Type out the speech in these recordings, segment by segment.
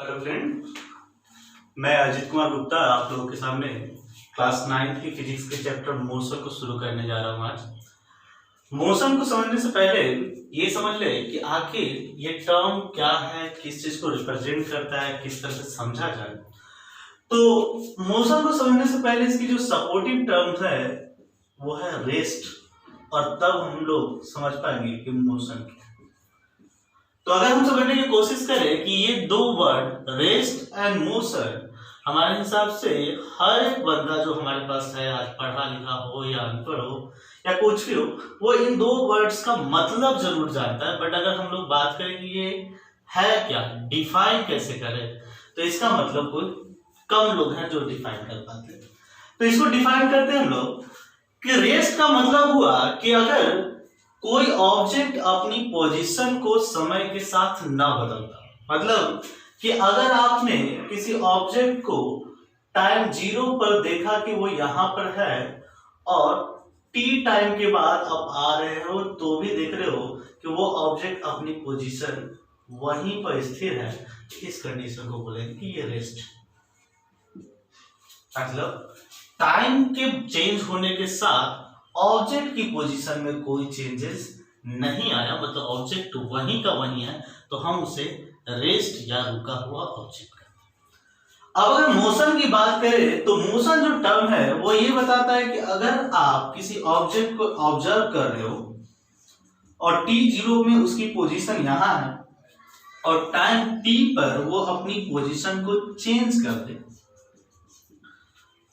Hello friend, मैं अजित कुमार गुप्ता आप लोगों के सामने क्लास 9 की फिजिक्स के चैप्टर मोशन को शुरू करने जा रहा हूँ। आज मोशन को समझने से पहले ये समझ ले कि आखिर ये टर्म क्या है, किस चीज को रिप्रेजेंट करता है, किस तरह से समझा जाए। तो मोशन को समझने से पहले इसकी जो सपोर्टिव टर्म्स है वो है रेस्ट, और तब हम लोग समझ पाएंगे कि मोशन क्या है। तो अगर हम समझने की कोशिश करें कि ये दो वर्ड रेस्ट एंड मोशन, हमारे हिसाब से हर एक बंदा जो हमारे पास है, आज पढ़ा लिखा हो या अनपढ़ हो या कुछ भी हो, वो इन दो वर्ड्स का मतलब जरूर जानता है। बट अगर हम लोग बात करें कि ये है क्या, डिफाइन कैसे करें, तो इसका मतलब कोई कम लोग हैं जो डिफाइन कर पाते हैं। तो इसको डिफाइन करते हैं हम लोग कि रेस्ट का मतलब हुआ कि अगर कोई ऑब्जेक्ट अपनी पोजीशन को समय के साथ ना बदलता, मतलब कि अगर आपने किसी ऑब्जेक्ट को टाइम 0 पर देखा कि वो यहां पर है और टी टाइम के बाद अब आ रहे हो तो भी देख रहे हो कि वो ऑब्जेक्ट अपनी पोजीशन वहीं पर स्थिर है, इस कंडीशन को बोलेंगे कि ये रेस्ट। मतलब टाइम के चेंज होने के साथ ऑब्जेक्ट की पोजीशन में कोई चेंजेस नहीं आया, मतलब ऑब्जेक्ट वहीं का वहीं है, तो हम उसे रेस्ट या रुका हुआ ऑब्जेक्ट कहते हैं। अब अगर मोशन की बात करें तो मोशन जो टर्म है वो ये बताता है कि अगर आप किसी ऑब्जेक्ट को ऑब्जर्व कर रहे हो और t0 में उसकी पोजीशन यहां है और टाइम t पर वो अपनी पोजीशन को चेंज कर दे,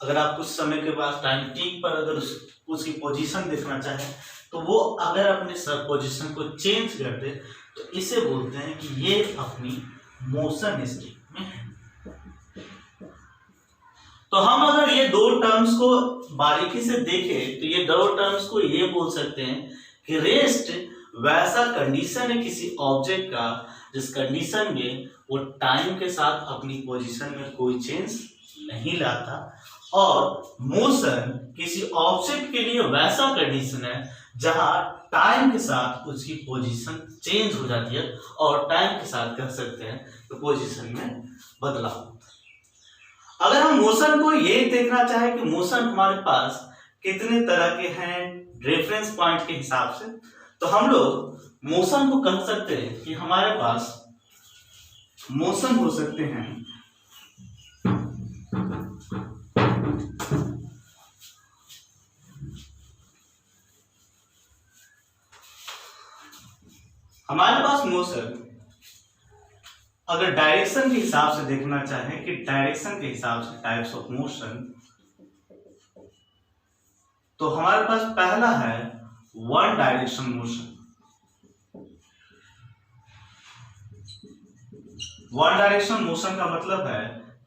अगर आप कुछ समय के बाद टाइम t पर अगर उसकी पोजीशन देखना चाहें तो वो अगर अपने पोजीशन को चेंज कर दे तो इसे बोलते हैं कि ये अपनी मोशन स्टेट में है। तो हम अगर ये दो टर्म्स को बारीकी से देखें तो ये दो टर्म्स को ये बोल सकते हैं कि रेस्ट वैसा कंडीशन है किसी ऑब्जेक्ट का जिस कंडीशन में वो टाइम के साथ अपनी पोजीशन में कोई चेंज नहीं लाता, और मोशन किसी ऑब्जेक्ट के लिए वैसा कंडीशन है जहां टाइम के साथ उसकी पोजीशन चेंज हो जाती है और टाइम के साथ कह सकते हैं कि पोजीशन में बदलाव होता है। अगर हम मोशन को ये देखना चाहें कि मोशन हमारे पास कितने तरह के हैं रेफरेंस पॉइंट के हिसाब से, तो हम लोग मोशन को कह सकते हैं कि हमारे पास मोशन हो सकते हैं मोशन अगर डायरेक्शन के हिसाब से देखना चाहें कि डायरेक्शन के हिसाब से टाइप्स ऑफ मोशन, तो हमारे पास पहला है one direction motion. One direction motion का मतलब है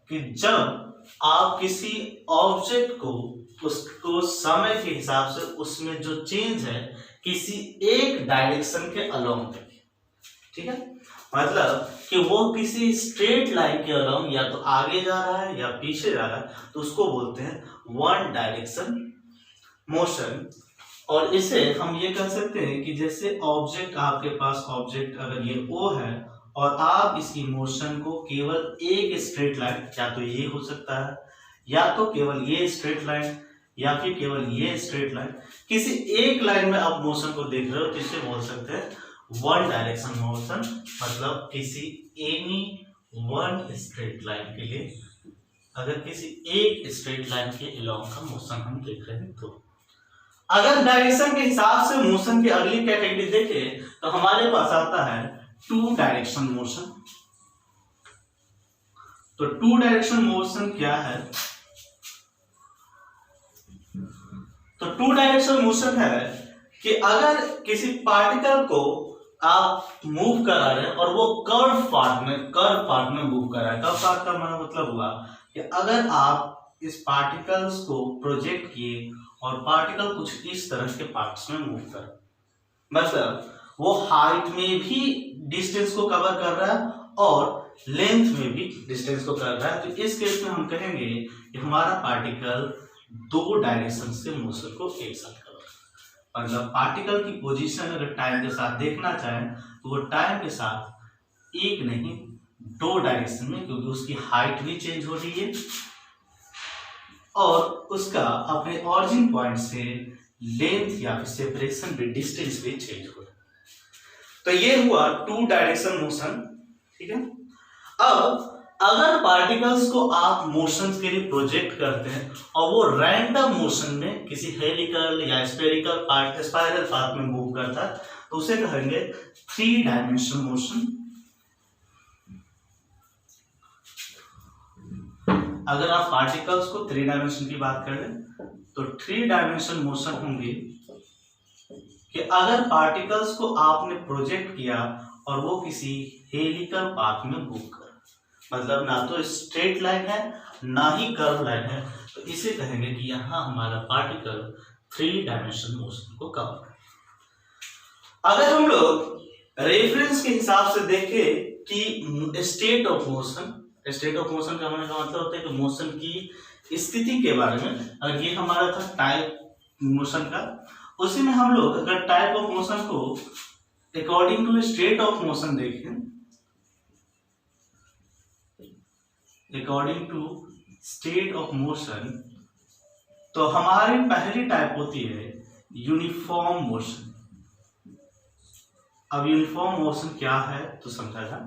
कि जब आप किसी ऑब्जेक्ट को उसको समय के हिसाब से उसमें जो चेंज है किसी एक डायरेक्शन के अलोंग तक, ठीक है, मतलब कि वो किसी स्ट्रेट लाइन के अलोंग या तो आगे जा रहा है या पीछे जा रहा है, तो उसको बोलते हैं वन डायरेक्शन मोशन। और इसे हम ये कह सकते हैं कि जैसे ऑब्जेक्ट, आपके पास ऑब्जेक्ट अगर ये O है और आप इसकी मोशन को केवल एक स्ट्रेट लाइन, या तो ये हो सकता है या तो केवल ये स्ट्रेट लाइन या फिर केवल ये स्ट्रेट लाइन, किसी एक लाइन में आप मोशन को देख रहे हो तो इसे बोल सकते हैं वन डायरेक्शन मोशन। मतलब किसी एनी वन स्ट्रेट लाइन के लिए, अगर किसी एक स्ट्रेट लाइन के अलोंग का मोशन हम देख रहे हैं तो। अगर डायरेक्शन के हिसाब से मोशन की अगली कैटेगरी देखें तो हमारे पास आता है टू डायरेक्शन मोशन। तो टू डायरेक्शन मोशन क्या है? तो टू डायरेक्शन मोशन है कि अगर किसी पार्टिकल को आप मूव करा रहे हैं और वो कर्व पार्ट में मूव कर रहा है। कर्व पार्ट का मतलब हुआ कि अगर आप इस पार्टिकल्स को प्रोजेक्ट किए और पार्टिकल कुछ इस तरह के पार्ट्स में मूव कर, मतलब वो हाइट में भी डिस्टेंस को कवर कर रहा है और लेंथ में भी डिस्टेंस को कर रहा है, तो इस केस में हम कहेंगे कि हमारा पार्टिकल दो डायरेक्शन से मोशन को एक साथ कर रहा है। मतलब पार्टिकल की पोजीशन अगर टाइम के साथ देखना चाहें तो वो टाइम के साथ एक नहीं दो डायरेक्शन में, क्योंकि उसकी हाइट भी चेंज हो रही है और उसका अपने ऑरिजिन पॉइंट से लेंथ या फिर सेपरेशन भी, डिस्टेंस भी चेंज हो रहा है। तो ये हुआ टू डायरेक्शन मोशन। ठीक है, अब अगर पार्टिकल्स को आप मोशन के लिए प्रोजेक्ट करते हैं और वो रैंडम मोशन में किसी हेलिकल या स्फेरिकल पार्ट, स्पाइरल पाथ में मूव करता है, तो उसे कहेंगे थ्री डायमेंशनल मोशन। अगर आप पार्टिकल्स को थ्री डायमेंशन की बात करें तो थ्री डायमेंशनल मोशन होंगे कि अगर पार्टिकल्स को आपने प्रोजेक्ट किया और वो किसी हेलिकल पाथ में मूव कर, मतलब ना तो स्ट्रेट लाइन है ना ही कर्व लाइन है, तो इसे कहेंगे कि यहां हमारा पार्टिकल थ्री डायमेंशनल मोशन को कवर करे। अगर हम लोग रेफरेंस के हिसाब से देखें कि state of motion, state of motion का होने का मतलब होता है कि मोशन की स्थिति के बारे में, अगर ये हमारा था टाइप मोशन का, उसी में हम लोग अगर टाइप ऑफ मोशन को according to state of motion देखें, according to state of motion, तो हमारी पहली टाइप होती है यूनिफॉर्म मोशन। अब यूनिफॉर्म मोशन क्या है तो समझा था।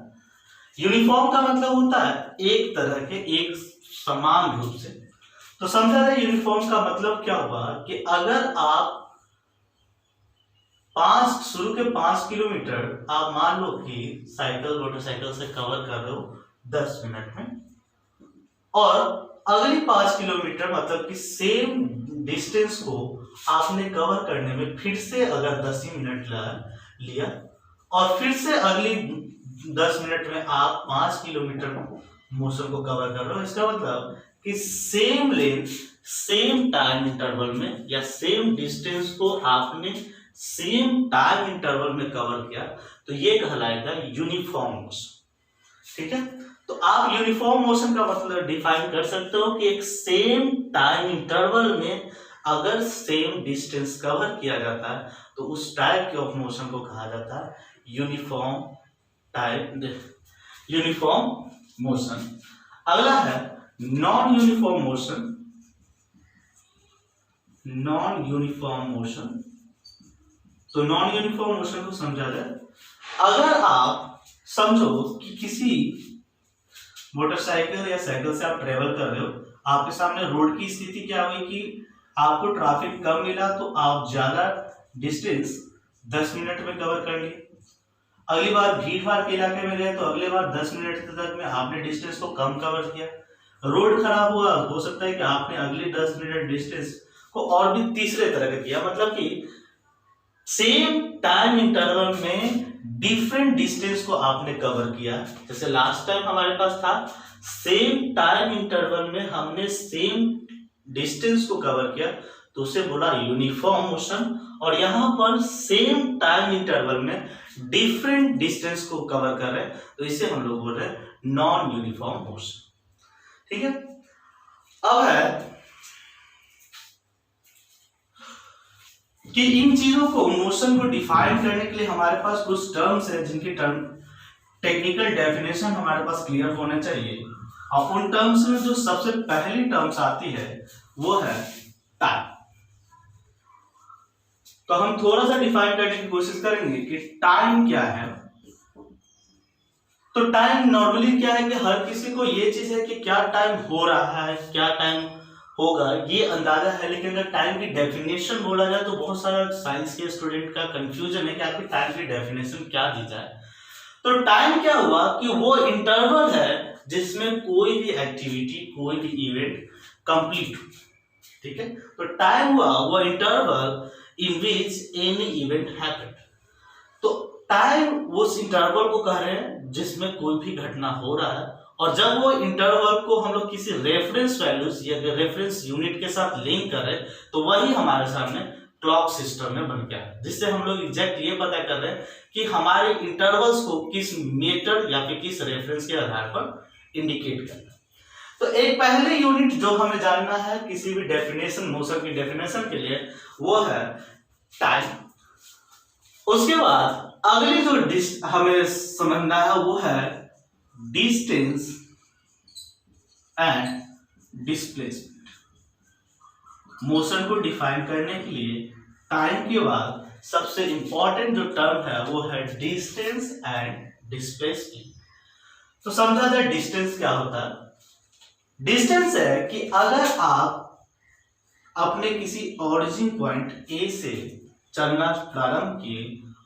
यूनिफॉर्म का मतलब होता है एक तरह के, एक समान रूप से। तो समझा था यूनिफॉर्म का मतलब क्या हुआ कि अगर आप शुरू के 5 किलोमीटर आप मान लो कि साइकिल मोटरसाइकिल से कवर कर रहे हो 10 मिनट में, और अगली 5 किलोमीटर मतलब कि सेम डिस्टेंस को आपने कवर करने में फिर से अगर 10 ही मिनट लिया और फिर से अगली 10 मिनट में आप 5 किलोमीटर मोशन को कवर कर रहे हो, इसका मतलब कि same length same time interval में या सेम डिस्टेंस को आपने सेम टाइम इंटरवल में कवर किया, तो ये कहलाएगा यूनिफॉर्म मोशन। ठीक है, तो आप यूनिफॉर्म मोशन का मतलब डिफाइन कर सकते हो कि एक सेम टाइम इंटरवल में अगर सेम डिस्टेंस कवर किया जाता है तो उस टाइप के ऑफ मोशन को कहा जाता है यूनिफॉर्म मोशन। अगला है non uniform motion. Non uniform motion, तो नॉन यूनिफॉर्म मोशन को समझा जाए, अगर आप समझो कि किसी मोटरसाइकिल या साइकिल से आप ट्रेवल कर रहे हो, आपके सामने रोड की स्थिति क्या हुई कि आपको ट्रैफिक कम मिला तो आप ज्यादा डिस्टेंस 10 मिनट में कवर कर लिए। अगली बार भीड़ भाड़ के इलाके में गए तो अगले बार 10 मिनट तक में आपने डिस्टेंस को कम कवर किया। रोड खराब हुआ, हो सकता है कि आपने अगले 10 मिनट डिस्टेंस को और भी तीसरे तरह का किया, मतलब कि सेम टाइम इंटरवल में डिफरेंट डिस्टेंस को आपने कवर किया। जैसे लास्ट टाइम हमारे पास था सेम टाइम इंटरवल में हमने सेम डिस्टेंस को कवर किया, तो उसे बोला यूनिफॉर्म मोशन। और यहां पर सेम टाइम इंटरवल में डिफरेंट डिस्टेंस को कवर कर रहे हैं, तो इसे हम लोग बोल रहे हैं नॉन यूनिफॉर्म मोशन। ठीक है, अब है कि इन चीजों को, मोशन को डिफाइन करने के लिए हमारे पास कुछ टर्म्स है जिनकी टेक्निकल डेफिनेशन हमारे पास क्लियर होने चाहिए। और उन टर्म्स में जो सबसे पहली टर्म्स आती है वो है टाइम। तो हम थोड़ा सा डिफाइन करने की कोशिश करेंगे कि टाइम क्या है। तो टाइम नॉर्मली क्या है कि हर किसी को ये चीज है कि क्या टाइम हो रहा है, क्या टाइम होगा, ये अंदाजा है। लेकिन अगर टाइम की डेफिनेशन बोला जाए तो बहुत सारा साइंस के स्टूडेंट का कंफ्यूजन है कि आपकी टाइम की डेफिनेशन क्या दी जाए। तो टाइम क्या हुआ कि वो इंटरवल है जिसमें कोई भी एक्टिविटी, कोई भी इवेंट कंप्लीट हो। ठीक है, तो टाइम हुआ वो interval in which any event happened. तो टाइम उस इंटरवल को कह रहे हैं जिसमें कोई भी घटना हो रहा है, और जब वो इंटरवल को हम लोग किसी रेफरेंस वैल्यूज या रेफरेंस यूनिट के साथ लिंक कर रहे हैं, तो वही हमारे सामने क्लॉक सिस्टम में बन गया है, जिससे हम लोग एग्जैक्ट ये पता कर रहे हैं कि हमारे इंटरवल्स को किस मीटर या फिर किस रेफरेंस के आधार पर इंडिकेट करना है। तो एक पहले यूनिट जो हमें जानना है किसी भी डेफिनेशन, मोशन की डेफिनेशन के लिए, वो है टाइम। उसके बाद अगली जो हमें समझना है वो है डिस्टेंस एंड डिस्प्लेसमेंट। मोशन को डिफाइन करने के लिए टाइम के बाद सबसे इंपॉर्टेंट जो टर्म है वो है डिस्टेंस एंड डिस्प्लेसमेंट। तो समझा जाए डिस्टेंस क्या होता है। डिस्टेंस है कि अगर आप अपने किसी ओरिजिन पॉइंट ए से चलना प्रारंभ किए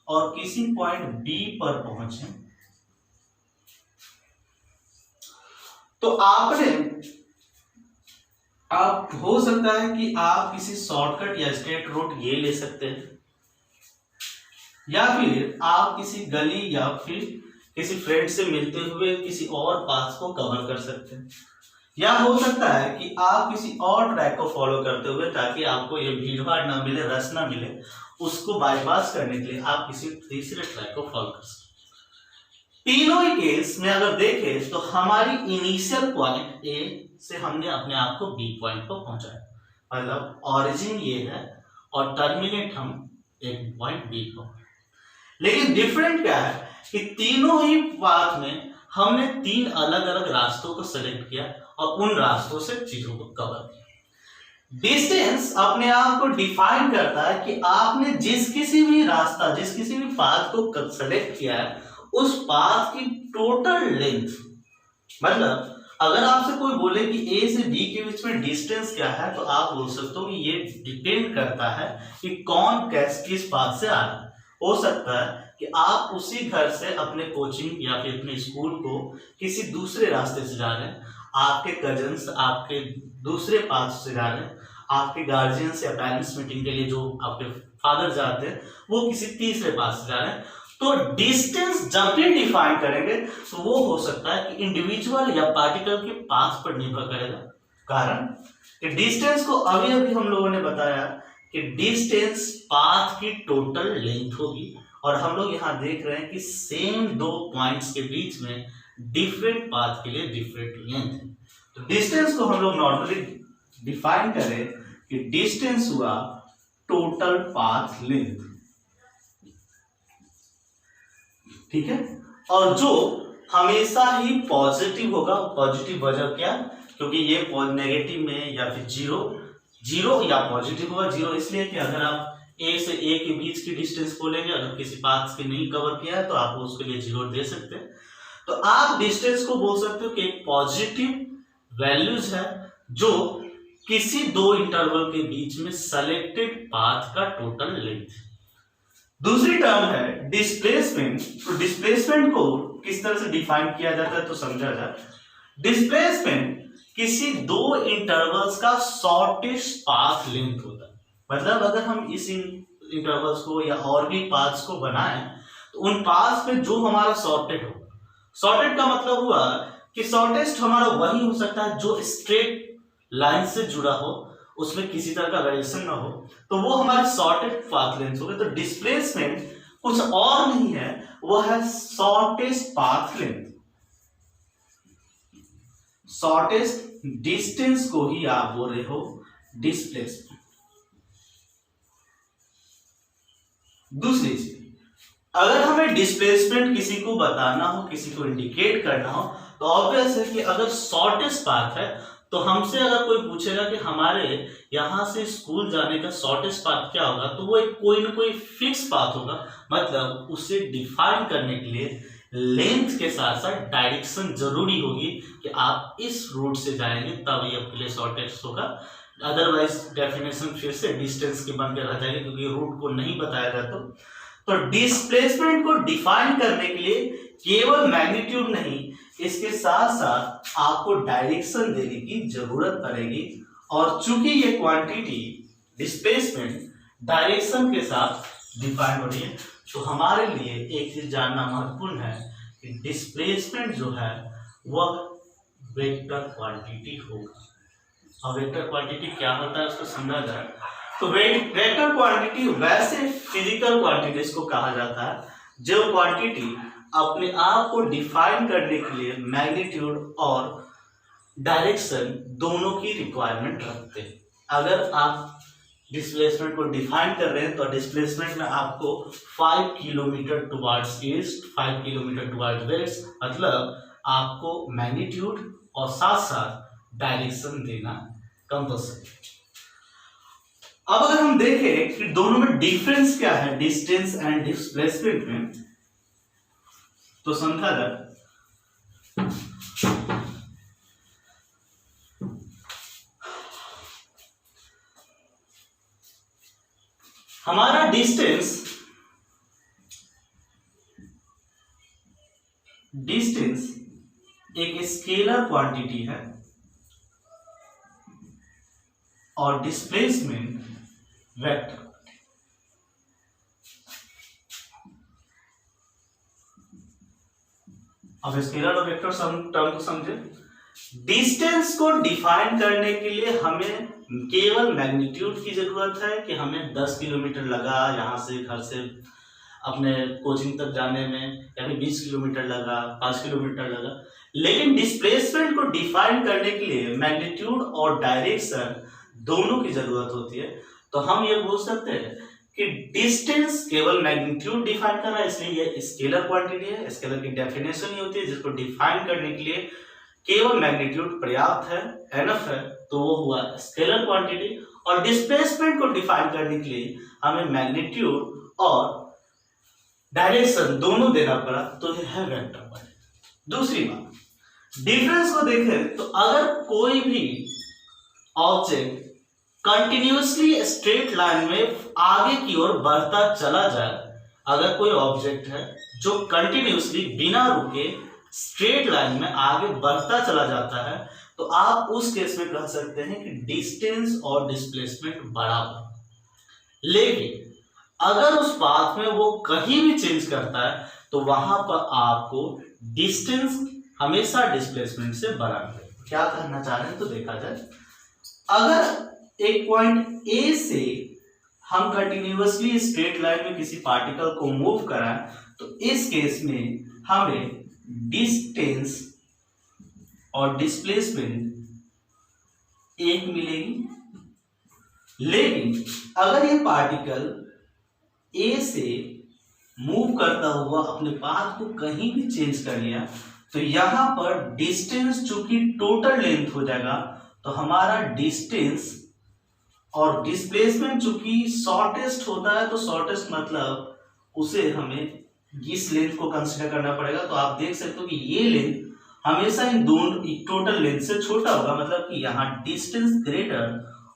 और किसी पॉइंट बी पर पहुंचे, तो आप हो सकता है कि आप किसी शॉर्टकट या स्ट्रेट रूट ये ले सकते हैं, या फिर आप किसी गली या फिर किसी फ्रेंड से मिलते हुए किसी और पाथ को कवर कर सकते हैं, या हो सकता है कि आप किसी और ट्रैक को फॉलो करते हुए, ताकि आपको ये भीड़भाड़ ना मिले, रश ना मिले, उसको बाईपास करने के लिए आप किसी तीसरे ट्रैक को फॉलो कर सकते हैं। तीनों ही केस में अगर देखें तो हमारी इनिशियल पॉइंट ए से हमने अपने आप को बी पॉइंट पर पहुंचाया, मतलब ओरिजिन ये है और टर्मिनेट हम एक पॉइंट बी पर। लेकिन डिफरेंट क्या है कि तीनों ही पाथ में हमने तीन अलग अलग रास्तों को सेलेक्ट किया और उन रास्तों से चीजों को कवर किया। डिस्टेंस अपने आप को डिफाइन करता है कि आपने जिस किसी भी पाथ को सेलेक्ट किया है उस पाथ की टोटल लेंथ। मतलब अगर आपसे कोई बोले कि ए से बी के बीच में डिस्टेंस क्या है, तो आप बोल सकते हो कि ये डिपेंड करता है कि कौन किस पाथ से आ रहा है। हो सकता है कि आप उसी घर से अपने कोचिंग या फिर अपने स्कूल को किसी दूसरे रास्ते से जा रहे हैं, आपके कजन्स आपके दूसरे पाथ से जा रहे हैं, आपके गार्जियंस या पेरेंट्स मीटिंग के लिए जो आपके फादर जाते हैं वो किसी तीसरे पाथ से जा रहे हैं। तो डिस्टेंस जब भी डिफाइन करेंगे तो वो हो सकता है कि इंडिविजुअल या पार्टिकल के पाथ पर निर्भर करेगा। कारण कि डिस्टेंस को अभी हम लोगों ने बताया कि डिस्टेंस पाथ की टोटल लेंथ होगी, और हम लोग यहाँ देख रहे हैं कि सेम दो पॉइंट्स के बीच में डिफरेंट पाथ के लिए डिफरेंट लेंथ है। तो डिस्टेंस को हम लोग नॉर्मली डिफाइन करें कि डिस्टेंस हुआ टोटल पाथ लेंथ, ठीक है। और जो हमेशा ही पॉजिटिव होगा, पॉजिटिव वजह क्या, क्योंकि ये नेगेटिव में या फिर जीरो या पॉजिटिव होगा। जीरो इसलिए कि अगर आप ए से ए के बीच की डिस्टेंस को लेंगे, अगर किसी पाथ के नहीं कवर किया है तो आप उसके लिए जीरो दे सकते हैं। तो आप डिस्टेंस को बोल सकते हो कि एक पॉजिटिव वैल्यूज है जो किसी दो इंटरवल के बीच में सेलेक्टेड पाथ का टोटल लेंथ। दूसरी टर्म है डिस्प्लेसमेंट। तो डिस्प्लेसमेंट को किस तरह से डिफाइन किया जाता है तो समझा जाए। डिस्प्लेसमेंट किसी दो इंटरवल्स का शॉर्टेस्ट पाथ लेंथ होता है। मतलब अगर हम इस इंटरवल्स को या और भी पाथ्स को बनाएं तो उन पाथ्स में जो हमारा शॉर्टेड होगा, शॉर्टेड का मतलब हुआ कि शॉर्टेस्ट हमारा वही हो सकता है जो स्ट्रेट लाइन से जुड़ा हो, उसमें किसी तरह का वेरिएशन ना हो, तो वो हमारे शॉर्टेड पाथ लेंथ हो गए। तो डिस्प्लेसमेंट कुछ और नहीं है, वो है shortest path length. Shortest distance को ही आप बोल रहे हो डिस्प्लेसमेंट। दूसरी चीज, अगर हमें डिस्प्लेसमेंट किसी को बताना हो, किसी को इंडिकेट करना हो, तो ऑब्वियस है कि अगर शॉर्टेस्ट पाथ है तो हमसे अगर कोई पूछेगा कि हमारे यहां से स्कूल जाने का शॉर्टेस्ट पाथ क्या होगा, तो वो एक कोई ना कोई फिक्स पाथ होगा। मतलब उसे डिफाइन करने के लिए लेंथ के साथ साथ डायरेक्शन जरूरी होगी कि आप इस रूट से जाएंगे तब ये आपके लिए शॉर्टेस्ट होगा। अदरवाइज डेफिनेशन फिर से डिस्टेंस के बन के रह जाएगी, क्योंकि रूट को नहीं बताया जाता। तो डिस्प्लेसमेंट को डिफाइन करने के लिए केवल मैग्नीट्यूड नहीं, इसके साथ साथ आपको डायरेक्शन देने की जरूरत पड़ेगी। और चूंकि ये क्वांटिटी डिस्प्लेसमेंट डायरेक्शन के साथ डिफाइन हो रही है, तो हमारे लिए एक चीज जानना महत्वपूर्ण है कि डिस्प्लेसमेंट जो है वह वेक्टर क्वांटिटी होगा। और वेक्टर क्वांटिटी क्या होता है उसको समझा जाए तो वेक्टर क्वांटिटी वैसे फिजिकल क्वांटिटीज को कहा जाता है जो क्वांटिटी अपने आप को डिफाइन करने के लिए मैग्नीट्यूड और डायरेक्शन दोनों की रिक्वायरमेंट रखते हैं। अगर आप डिस्प्लेसमेंट को डिफाइन कर रहे हैं तो डिस्प्लेसमेंट में आपको 5 kilometre towards east, 5 kilometre towards waste, मतलब आपको मैग्नीट्यूड और साथ साथ डायरेक्शन देना कंपल्सरी। अब अगर हम देखें कि दोनों में डिफरेंस क्या है डिस्टेंस एंड डिस्प्लेसमेंट में, तो समझा जाए हमारा डिस्टेंस एक स्केलर क्वांटिटी है और डिस्प्लेसमेंट वेक्टर। अब स्केलर और वेक्टर टर्म को समझे। डिस्टेंस को डिफाइन करने के लिए हमें केवल मैग्नीट्यूड की जरूरत है कि हमें 10 किलोमीटर लगा यहाँ से घर से अपने कोचिंग तक जाने में, या फिर 20 किलोमीटर लगा, 5 किलोमीटर लगा। लेकिन डिस्प्लेसमेंट को डिफाइन करने के लिए मैग्नीट्यूड और डायरेक्शन दोनों की जरूरत होती है। तो हम ये बोल सकते हैं कि डिस्टेंस केवल मैग्नीट्यूड डिफाइन कर रहा है, इसलिए ये स्केलर क्वांटिटी है। स्केलर की डेफिनेशन ही होती है जिसको डिफाइन करने के लिए केवल मैग्नीट्यूड पर्याप्त है, एनफ है, तो वो हुआ स्केलर क्वांटिटी। और डिस्प्लेसमेंट को डिफाइन करने के लिए हमें मैग्नीट्यूड और डायरेक्शन दोनों देना पड़ा, तो ये है वेक्टर क्वांटिटी। दूसरी बात, डिफरेंस को देखें तो अगर कोई भी ऑब्जेक्ट कंटिन्यूअसली स्ट्रेट लाइन में आगे की ओर बढ़ता चला जाए, अगर कोई ऑब्जेक्ट है जो कंटिन्यूअसली बिना रुके स्ट्रेट लाइन में आगे बढ़ता चला जाता है, तो आप उस केस में कह सकते हैं कि डिस्टेंस और डिस्प्लेसमेंट बराबर। लेकिन अगर उस पाथ में वो कहीं भी चेंज करता है तो वहां पर आपको डिस्टेंस हमेशा डिस्प्लेसमेंट से बड़ा मिलेगा। क्या कहना चाह रहे हैं तो देखा जाए, अगर एक पॉइंट ए से हम कंटिन्यूअसली स्ट्रेट लाइन में किसी पार्टिकल को मूव कराएं, तो इस केस में हमें डिस्टेंस और डिस्प्लेसमेंट एक मिलेगी। लेकिन अगर ये पार्टिकल ए से मूव करता हुआ अपने पाथ को कहीं भी चेंज कर लिया, तो यहां पर डिस्टेंस चूंकि टोटल लेंथ हो जाएगा, तो हमारा डिस्टेंस और डिस्प्लेसमेंट चूंकि शॉर्टेस्ट होता है, तो शॉर्टेस्ट मतलब उसे हमें इस लेंथ को कंसीडर करना पड़ेगा। तो आप देख सकते हो कि ये लेंथ हमेशा इन दोनों टोटल लेंथ से छोटा होगा, मतलब कि यहाँ डिस्टेंस ग्रेटर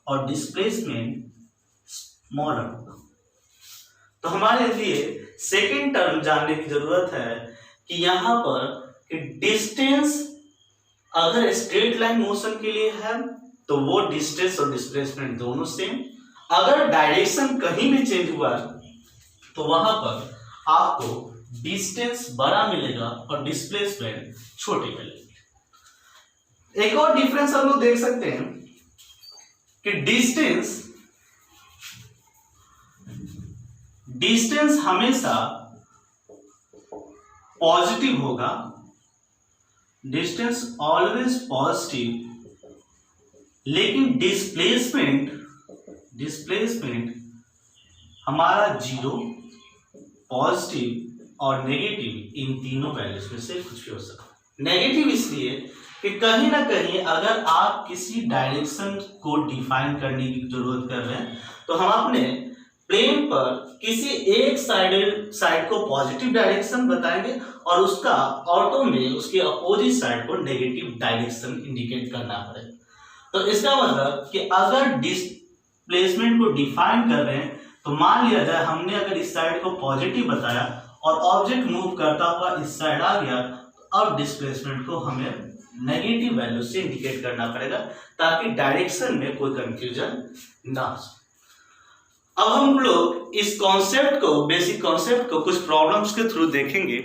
और डिस्प्लेसमेंट स्मॉलर होगा। तो हमारे लिए सेकेंड टर्म जानने की जरूरत है कि यहाँ पर कि डिस्टेंस अगर स्ट्रेट लाइन मोशन के लिए है तो वो डिस्टेंस और डिस्प्लेसमेंट दोनों सेम। अगर डायरेक्शन कहीं भी चेंज हुआ तो वहां पर आपको डिस्टेंस बड़ा मिलेगा और डिस्प्लेसमेंट छोटी मिलेगी। एक और डिफरेंस हम लोग देख सकते हैं कि डिस्टेंस हमेशा पॉजिटिव होगा, डिस्टेंस ऑलवेज पॉजिटिव। लेकिन डिस्प्लेसमेंट हमारा 0, पॉजिटिव और नेगेटिव, इन तीनों वैल्यूज में से कुछ भी हो सकता है। नेगेटिव इसलिए कि कहीं ना कहीं अगर आप किसी डायरेक्शन को डिफाइन करने की जरूरत कर रहे हैं, तो हम अपने प्लेन पर किसी एक साइड को पॉजिटिव डायरेक्शन बताएंगे और उसका ऑटो में उसके अपोजिट साइड को नेगेटिव डायरेक्शन इंडिकेट करना पड़ेगा। तो इसका मतलब कि अगर डिस्प्लेसमेंट को डिफाइन कर रहे हैं, तो मान लिया जाए हमने अगर इस साइड को पॉजिटिव बताया और ऑब्जेक्ट मूव करता हुआ इस साइड आ गया, तो अब डिस्प्लेसमेंट को हमें नेगेटिव वैल्यू से इंडिकेट करना पड़ेगा ताकि डायरेक्शन में कोई कंफ्यूजन ना हो। अब हम लोग इस कॉन्सेप्ट को, बेसिक कॉन्सेप्ट को कुछ प्रॉब्लम्स के थ्रू देखेंगे